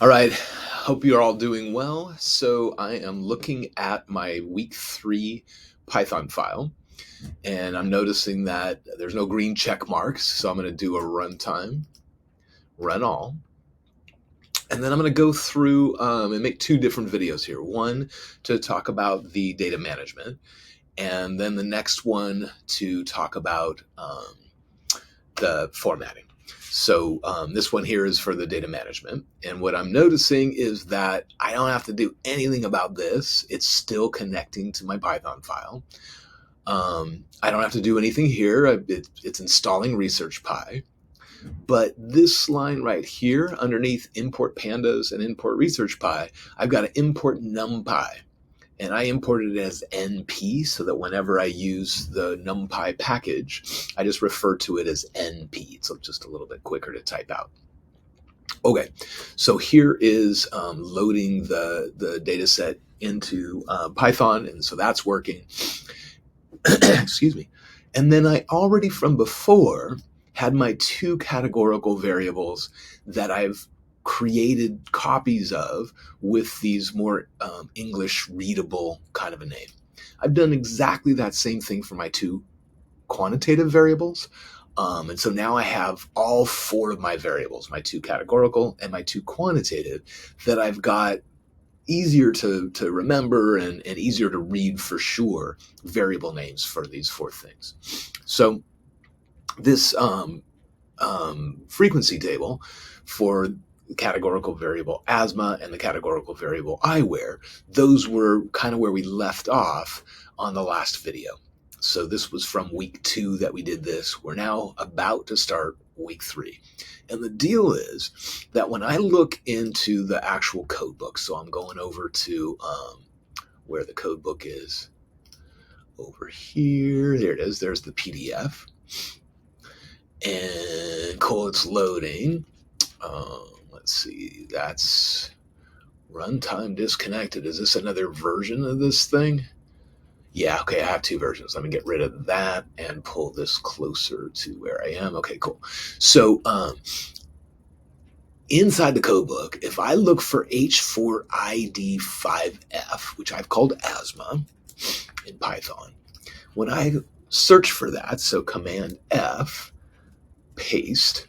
All right. Hope you're all doing well. So I am looking at my week 3 Python file, and I'm noticing that there's no green check marks. So I'm going to do a runtime, run all. And then I'm going to go through and make two different videos here. One to talk about the data management, and then the next one to talk about the formatting. So this one here is for the data management. And what I'm noticing is that I don't have to do anything about this. It's still connecting to my Python file. I don't have to do anything here. It's installing ResearchPy. But this line right here underneath import pandas and import ResearchPy, I've got to import NumPy. And I imported it as NP so that whenever I use the NumPy package, I just refer to it as NP. It's just a little bit quicker to type out. Okay, so here is loading the data set into Python, and so that's working. Excuse me. And then I already from before had my two categorical variables that I've created copies of with these more English readable kind of a name. I've done exactly that same thing for my two quantitative variables. And so now I have all four of my variables, my two categorical and my two quantitative, that I've got easier to remember and easier to read for sure variable names for these four things. So this frequency table for the categorical variable asthma and the categorical variable eyewear, those were kind of where we left off on the last video. So this was from week 2 that we did this. We're now about to start week 3. And the deal is that when I look into the actual code book, so I'm going over to where the code book is, over here, there it is, there's the PDF. And cool, it's loading. Let's see, that's runtime disconnected. Is this another version of this thing? Yeah, okay, I have two versions. Let me get rid of that and pull this closer to where I am. Okay, cool. So inside the code book, if I look for H4ID5F, which I've called asthma in Python, when I search for that, so Command F, paste,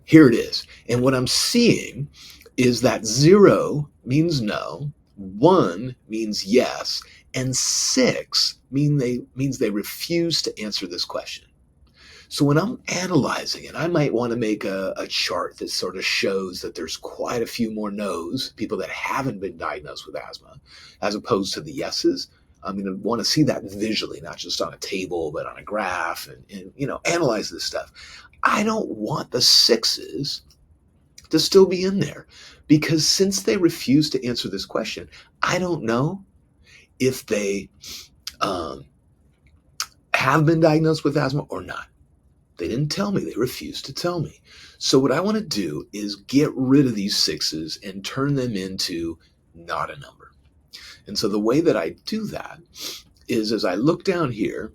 here it is. And what I'm seeing is that 0 means no, 1 means yes, and 6 means they refuse to answer this question. So when I'm analyzing it, I might want to make a chart that sort of shows that there's quite a few more no's, people that haven't been diagnosed with asthma, as opposed to the yeses. I'm going to want to see that visually, not just on a table, but on a graph, and analyze this stuff. I don't want the 6s to still be in there, because since they refuse to answer this question, I don't know if they have been diagnosed with asthma or not. They didn't tell me. They refused to tell me. So what I want to do is get rid of these 6s and turn them into not a number. And so the way that I do that is, as I look down here,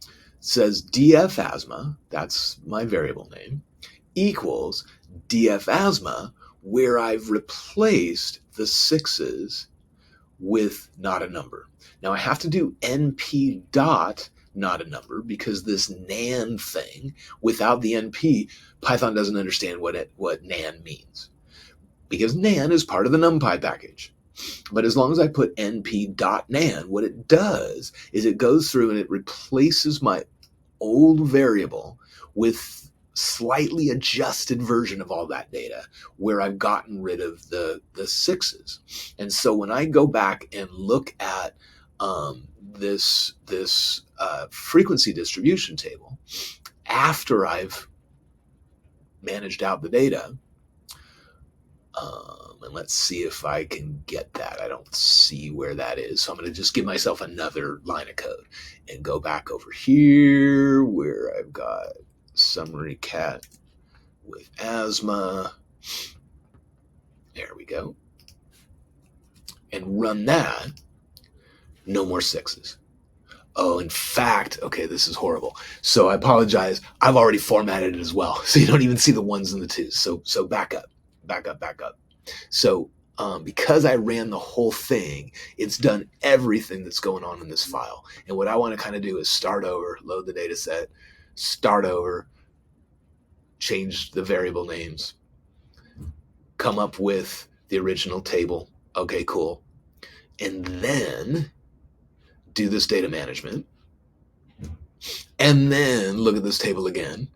it says DF asthma, that's my variable name, equals DF asthma, where I've replaced the 6s with not a number. Now I have to do NP dot not a number, because this nan thing, without the NP, Python doesn't understand what nan means, because nan is part of the NumPy package. But as long as I put np.nan, what it does is it goes through and it replaces my old variable with slightly adjusted version of all that data, where I've gotten rid of the 6s. And so when I go back and look at this frequency distribution table, after I've managed out the data, and let's see if I can get that. I don't see where that is, so I'm going to just give myself another line of code and go back over here where I've got summary cat with asthma. There we go. And run that. No more 6s. Oh, in fact, okay, this is horrible. So I apologize. I've already formatted it as well, so you don't even see the 1s and the 2s. So back up. back up, back up. So because I ran the whole thing, it's done everything that's going on in this file. And what I want to kind of do is start over, load the data set, start over, change the variable names, come up with the original table. Okay, cool. And then do this data management. And then look at this table again.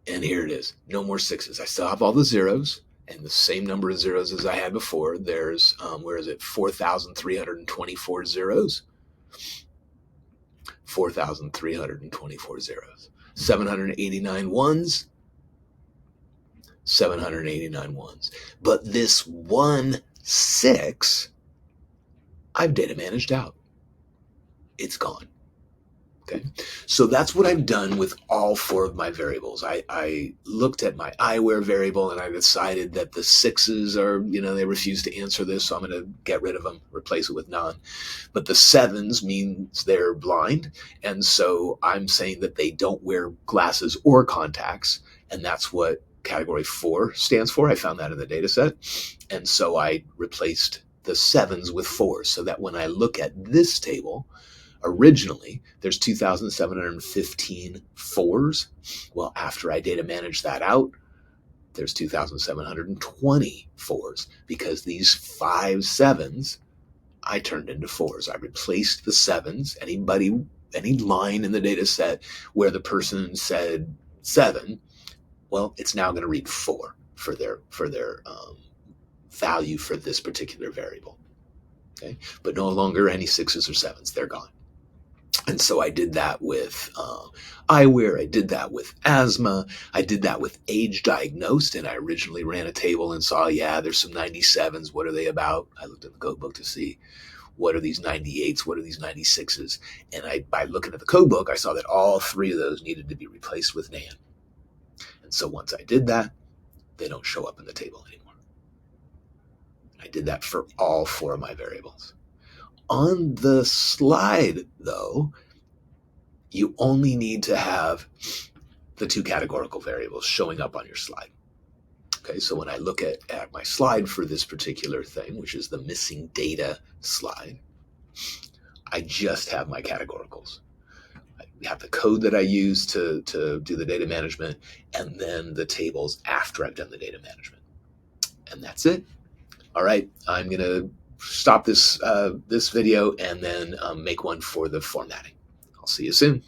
And here it is. No more sixes. I still have all the zeros and the same number of zeros as I had before. There's, where is it? 4,324 zeros. 4,324 zeros. 789 ones. 789 ones. But this 1 6, I've data managed out. It's gone. Okay, so that's what I've done with all 4 of my variables. I looked at my iWhere variable and I decided that the 6s are, they refuse to answer this, so I'm going to get rid of them, replace it with none. But the 7s means they're blind, and so I'm saying that they don't wear glasses or contacts, and that's what category 4 stands for. I found that in the data set, and so I replaced the 7s with 4s so that when I look at this table, originally, there's 2,715 4s. Well, after I data managed that out, there's 2,720 4s because these 5 7s I turned into 4s. I replaced the 7s. Any line in the data set where the person said 7, well, it's now going to read 4 for their value for this particular variable. Okay, but no longer any 6s or 7s. They're gone. And so I did that with iWhere, I did that with asthma, I did that with age diagnosed, and I originally ran a table and saw, there's some 97s, what are they about? I looked at the code book to see what are these 98s, what are these 96s, and by looking at the code book, I saw that all 3 of those needed to be replaced with NaN. And so once I did that, they don't show up in the table anymore. I did that for all 4 of my variables. On the slide, though, you only need to have the 2 categorical variables showing up on your slide. Okay, so when I look at my slide for this particular thing, which is the missing data slide, I just have my categoricals. I have the code that I use to do the data management, and then the tables after I've done the data management. And that's it. All right, I'm going to stop this video and then make one for the formatting. I'll see you soon.